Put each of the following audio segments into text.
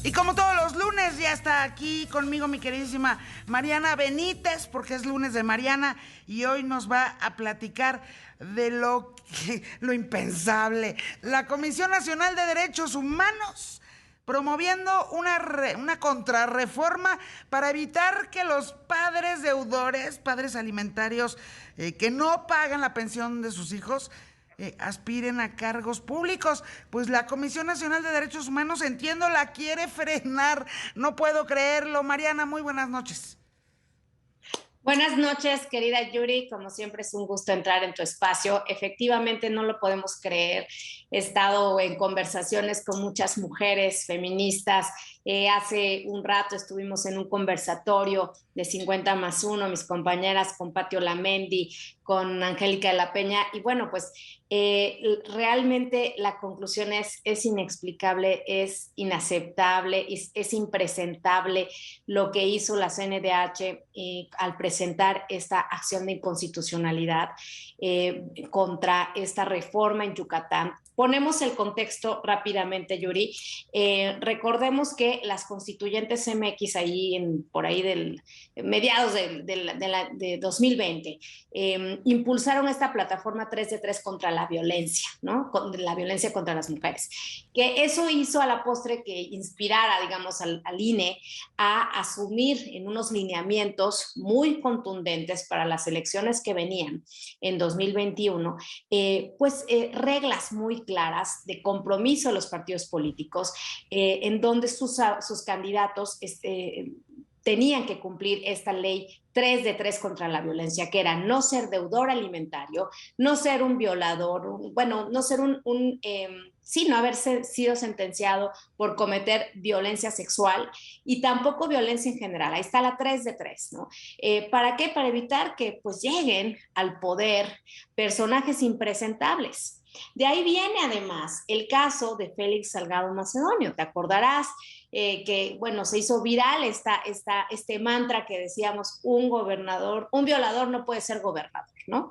Y como todos los lunes, ya está aquí conmigo mi queridísima Mariana Benítez, porque es lunes de Mariana y hoy nos va a platicar de lo impensable. La Comisión Nacional de Derechos Humanos promoviendo una contrarreforma para evitar que los padres deudores, padres alimentarios que no pagan la pensión de sus hijos, aspiren a cargos públicos. Pues la Comisión Nacional de Derechos Humanos, entiendo, la quiere frenar. No puedo creerlo. Mariana, muy buenas noches. Buenas noches, querida Yuri. Como siempre es un gusto entrar en tu espacio. Efectivamente, no lo podemos creer. He estado en conversaciones con muchas mujeres feministas. Hace un rato estuvimos en un conversatorio de 50+1, mis compañeras con Pati Olamendi, con Angélica de la Peña. Y bueno, pues realmente la conclusión es inexplicable, es inaceptable, es impresentable lo que hizo la CNDH al presentar esta acción de inconstitucionalidad contra esta reforma en Yucatán. Ponemos el contexto rápidamente, Yuri. Recordemos que las constituyentes MX por ahí del mediados de 2020 impulsaron esta plataforma 3 de 3 contra la violencia, ¿no? La violencia contra las mujeres. Que eso hizo a la postre que inspirara, digamos, al INE a asumir en unos lineamientos muy contundentes para las elecciones que venían en 2021, reglas muy claras de compromiso de los partidos políticos, en donde sus candidatos tenían que cumplir esta ley 3 de 3 contra la violencia, que era no ser deudor alimentario, no ser un violador, no ser no haber sido sentenciado por cometer violencia sexual y tampoco violencia en general. Ahí está la 3 de 3, ¿no? ¿Para qué? Para evitar que pues lleguen al poder personajes impresentables. De ahí viene además el caso de Félix Salgado Macedonio, te acordarás que se hizo viral este mantra que decíamos, un violador no puede ser gobernador, ¿no?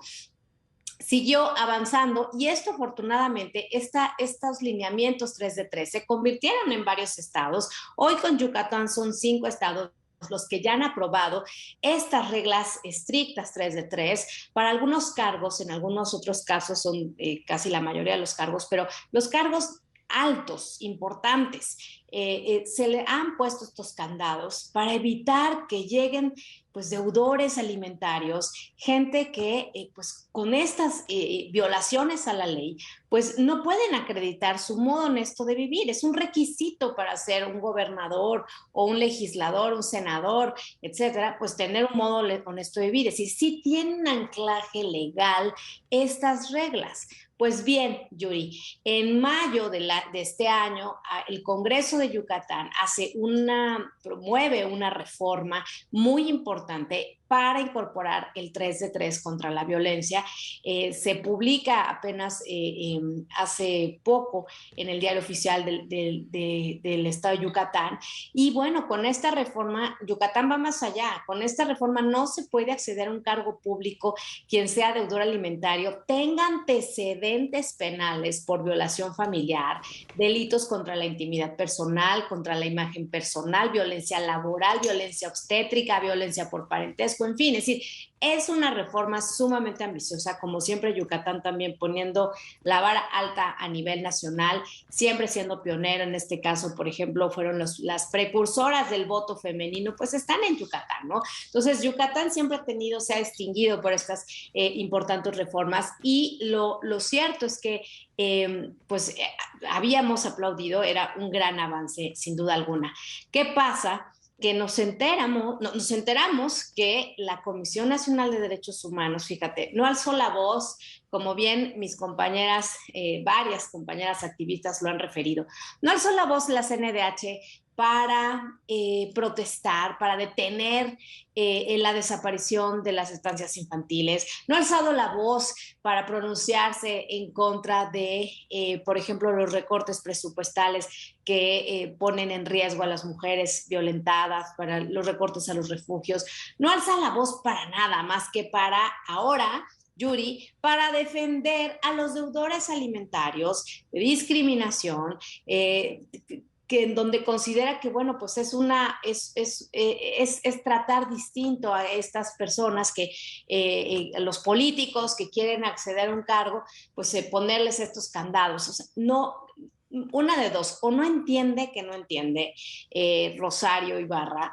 Siguió avanzando y esto afortunadamente, estos lineamientos 3 de 3 se convirtieron en varios estados. Hoy con Yucatán son 5 estados los que ya han aprobado estas reglas estrictas 3 de 3 para algunos cargos, en algunos otros casos son casi la mayoría de los cargos, pero los cargos altos, importantes, se le han puesto estos candados para evitar que lleguen pues deudores alimentarios, gente que pues con estas violaciones a la ley pues no pueden acreditar su modo honesto de vivir. Es un requisito para ser un gobernador o un legislador, un senador, etcétera, pues tener un modo honesto de vivir. Es decir, sí tienen un anclaje legal estas reglas. Pues bien, Yuri, en mayo de este año, el Congreso de Yucatán promueve una reforma muy importante para incorporar el 3 de 3 contra la violencia. Se publica apenas hace poco en el Diario Oficial del Estado de Yucatán. Y bueno, con esta reforma, Yucatán va más allá. Con esta reforma no se puede acceder a un cargo público quien sea deudor alimentario, tenga antecedentes penales por violación familiar, delitos contra la intimidad personal, contra la imagen personal, violencia laboral, violencia obstétrica, violencia por parentesco, en fin, es decir, es una reforma sumamente ambiciosa, como siempre Yucatán también poniendo la vara alta a nivel nacional, siempre siendo pionera. En este caso, por ejemplo, fueron las precursoras del voto femenino, pues están en Yucatán, ¿no? Entonces, Yucatán siempre se ha distinguido por estas importantes reformas y lo cierto es que habíamos aplaudido, era un gran avance, sin duda alguna. ¿Qué pasa? Que nos enteramos que la Comisión Nacional de Derechos Humanos, fíjate, no alzó la voz, como bien mis compañeras, varias compañeras activistas lo han referido, no alzó la voz la CNDH para protestar, para detener la desaparición de las estancias infantiles, no ha alzado la voz para pronunciarse en contra de, por ejemplo, los recortes presupuestales que ponen en riesgo a las mujeres violentadas, para los recortes a los refugios, no alza la voz para nada más que para ahora, Yuri, para defender a los deudores alimentarios de discriminación, que en donde considera que, bueno, pues es tratar distinto a estas personas que, los políticos que quieren acceder a un cargo, pues ponerles estos candados. O sea, no, una de dos, o no entiende que no entiende Rosario Ibarra,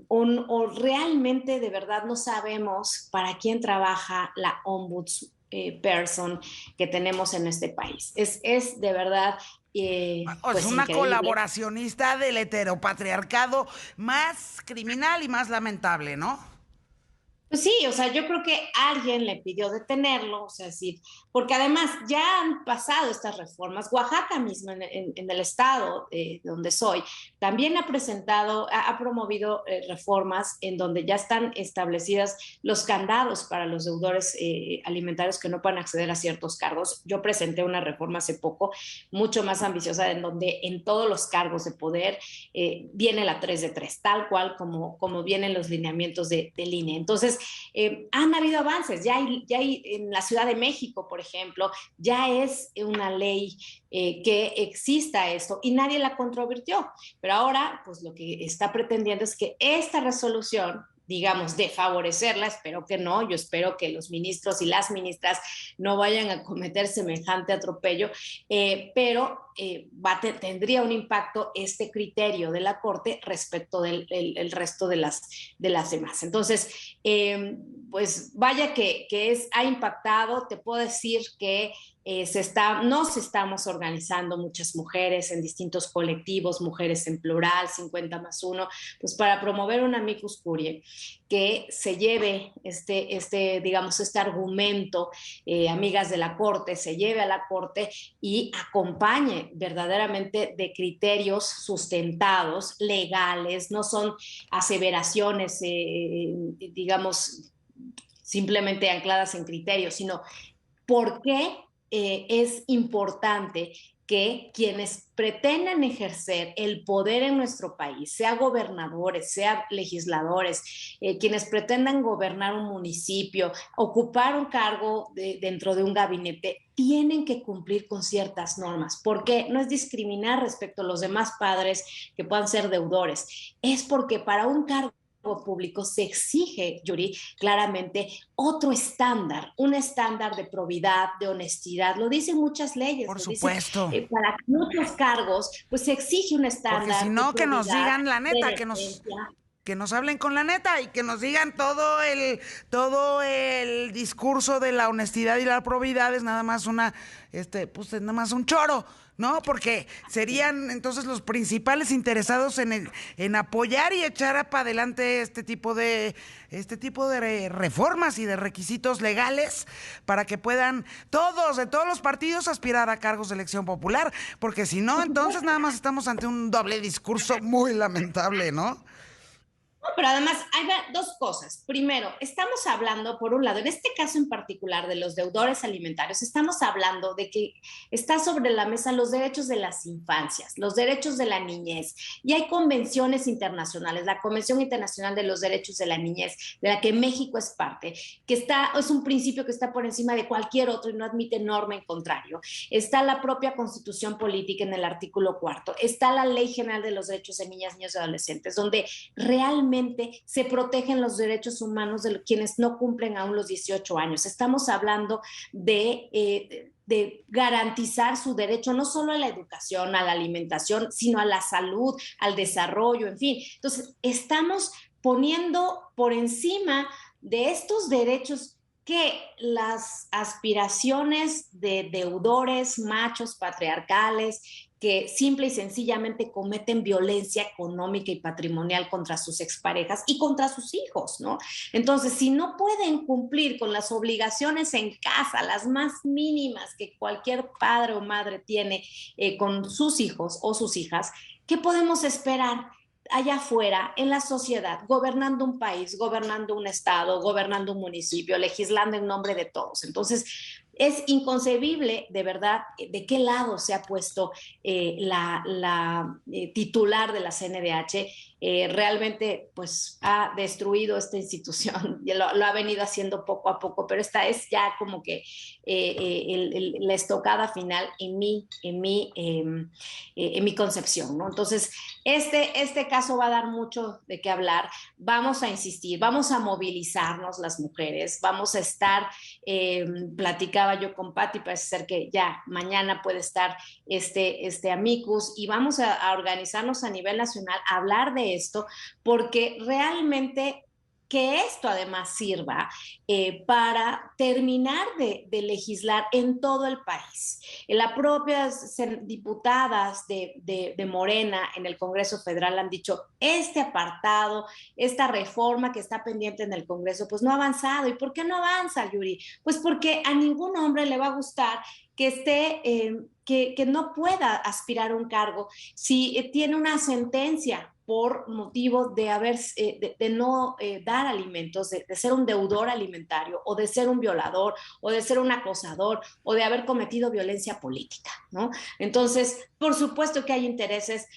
o realmente de verdad no sabemos para quién trabaja la ombudsperson que tenemos en este país. Es de verdad Es pues una increíble. colaboracionista del heteropatriarcado más criminal y más lamentable, ¿no? Pues sí, o sea, yo creo que alguien le pidió detenerlo, o sea, sí, porque además ya han pasado estas reformas. Oaxaca mismo, en el estado donde soy, también ha presentado, ha promovido reformas en donde ya están establecidas los candados para los deudores alimentarios que no puedan acceder a ciertos cargos. Yo presenté una reforma hace poco, mucho más ambiciosa, en donde en todos los cargos de poder viene la 3 de 3, tal cual como vienen los lineamientos del INE. Entonces, han habido avances, ya hay en la Ciudad de México, por ejemplo, ya es una ley que exista esto y nadie la controvirtió, pero ahora pues lo que está pretendiendo es que esta resolución, digamos, de favorecerla, espero que no, yo espero que los ministros y las ministras no vayan a cometer semejante atropello, pero tendría un impacto este criterio de la Corte respecto del el resto de las demás. Entonces, pues vaya que ha impactado, te puedo decir que nos estamos organizando muchas mujeres en distintos colectivos, mujeres en plural, 50+1, pues para promover un amicus curiae que se lleve digamos, este argumento, amigas de la Corte, se lleve a la Corte y acompañe verdaderamente de criterios sustentados, legales, no son aseveraciones, digamos, simplemente ancladas en criterios, sino por qué es importante que quienes pretendan ejercer el poder en nuestro país, sea gobernadores, sea legisladores, quienes pretendan gobernar un municipio, ocupar un cargo dentro de un gabinete, tienen que cumplir con ciertas normas, porque no es discriminar respecto a los demás padres que puedan ser deudores, es porque para un cargo público se exige, Yuri, claramente otro estándar, un estándar de probidad, de honestidad. Lo dicen muchas leyes, Por lo dicen supuesto. para muchos cargos, pues se exige un Porque si estándar de no, que nos probidad, digan la de neta, decencia. que nos hablen con la neta y que nos digan todo el discurso de la honestidad y la probidad es nada más pues nada más un choro, ¿no? Porque serían entonces los principales interesados en apoyar y echar para adelante este tipo de reformas y de requisitos legales para que puedan todos, de todos los partidos, aspirar a cargos de elección popular, porque si no, entonces nada más estamos ante un doble discurso muy lamentable, ¿no? No, pero además hay dos cosas. Primero, estamos hablando, por un lado, en este caso en particular de los deudores alimentarios, estamos hablando de que está sobre la mesa los derechos de las infancias, los derechos de la niñez, y hay convenciones internacionales, la Convención Internacional de los Derechos de la Niñez, de la que México es parte, es un principio que está por encima de cualquier otro y no admite norma en contrario. Está la propia Constitución Política en el artículo 4, está la Ley General de los Derechos de Niñas, Niños y Adolescentes, donde realmente se protegen los derechos humanos de quienes no cumplen aún los 18 años. Estamos hablando de garantizar su derecho no solo a la educación, a la alimentación, sino a la salud, al desarrollo, en fin. Entonces, estamos poniendo por encima de estos derechos que las aspiraciones de deudores, machos, patriarcales, que simple y sencillamente cometen violencia económica y patrimonial contra sus exparejas y contra sus hijos, ¿no? Entonces, si no pueden cumplir con las obligaciones en casa, las más mínimas que cualquier padre o madre tiene con sus hijos o sus hijas, ¿qué podemos esperar allá afuera, en la sociedad, gobernando un país, gobernando un estado, gobernando un municipio, legislando en nombre de todos? Entonces, Es inconcebible, de verdad, de qué lado se ha puesto la titular de la CNDH. Realmente pues ha destruido esta institución, lo ha venido haciendo poco a poco, pero esta es ya como que la estocada final en mi concepción, ¿no? Entonces, este caso va a dar mucho de qué hablar. Vamos a insistir, vamos a movilizarnos las mujeres, vamos a estar, platicaba yo con Patti, parece ser que ya mañana puede estar este amicus, y vamos a organizarnos a nivel nacional, a hablar de esto, porque realmente que esto además sirva para terminar de legislar en todo el país. Las propias diputadas de Morena en el Congreso Federal han dicho, este apartado, esta reforma que está pendiente en el Congreso, pues no ha avanzado. ¿Y por qué no avanza, Yuri? Pues porque a ningún hombre le va a gustar que que no pueda aspirar a un cargo si tiene una sentencia por motivo de no dar alimentos, de ser un deudor alimentario, o de ser un violador, o de ser un acosador, o de haber cometido violencia política, ¿no? Entonces, por supuesto que hay intereses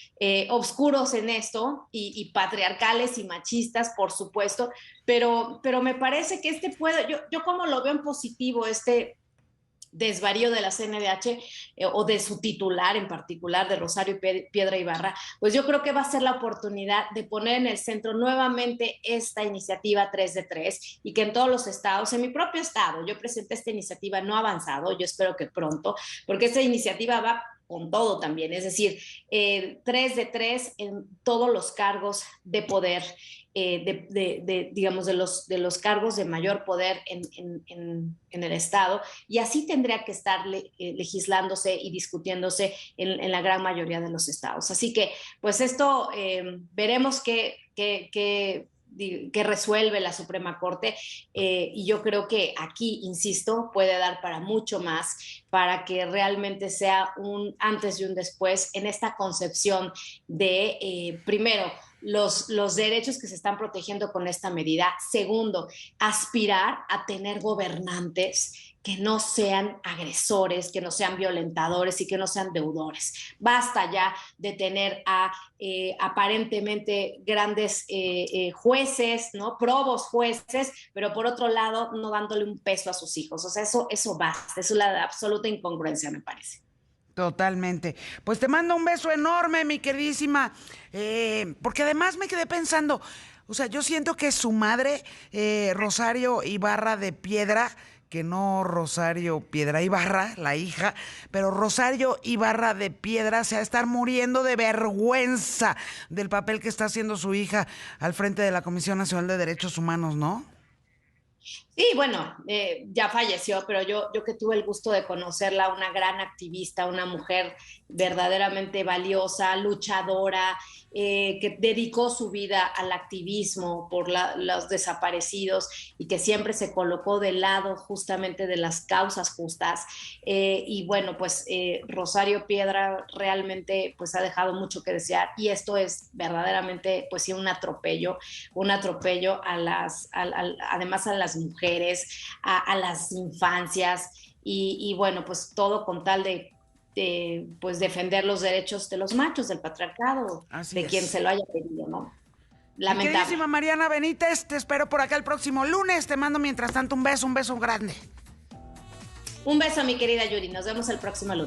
oscuros en esto, y patriarcales y machistas, por supuesto, pero me parece que yo como lo veo en positivo, desvarío de la CNDH o de su titular en particular, de Rosario Piedra Ibarra, pues yo creo que va a ser la oportunidad de poner en el centro nuevamente esta iniciativa 3 de 3, y que en todos los estados, en mi propio estado, yo presenté esta iniciativa, no ha avanzado, yo espero que pronto, porque esta iniciativa va con todo también, es decir, 3 de 3 en todos los cargos de poder, digamos, de los cargos de mayor poder en el Estado, y así tendría que estar legislándose y discutiéndose en la gran mayoría de los estados. Así que, pues esto veremos que resuelve la Suprema Corte, y yo creo que aquí, insisto, puede dar para mucho más, para que realmente sea un antes y un después en esta concepción de, primero, los derechos que se están protegiendo con esta medida. Segundo, aspirar a tener gobernantes que no sean agresores, que no sean violentadores y que no sean deudores. Basta ya de tener a aparentemente grandes jueces, ¿no? Probos jueces, pero por otro lado no dándole un peso a sus hijos. O sea, eso basta, es la absoluta incongruencia, me parece. Totalmente. Pues te mando un beso enorme, mi queridísima, porque además me quedé pensando, o sea, yo siento que su madre, Rosario Ibarra de Piedra, que no Rosario Piedra Ibarra, la hija, pero Rosario Ibarra de Piedra se ha de estar muriendo de vergüenza del papel que está haciendo su hija al frente de la Comisión Nacional de Derechos Humanos, ¿no? Sí, bueno, ya falleció, pero yo que tuve el gusto de conocerla, una gran activista, una mujer verdaderamente valiosa, luchadora, que dedicó su vida al activismo por los desaparecidos, y que siempre se colocó del lado justamente de las causas justas. Y bueno, pues Rosario Piedra realmente pues ha dejado mucho que desear, y esto es verdaderamente pues sí un atropello además a las mujeres, a las infancias, y bueno, pues todo con tal de pues defender los derechos de los machos, del patriarcado, Así de es. quien se lo haya pedido, ¿no? Mi Lamentable. queridísima Mariana Benítez, te espero por acá el próximo lunes. Te mando mientras tanto un beso grande. Un beso, mi querida Yuri. Nos vemos el próximo lunes.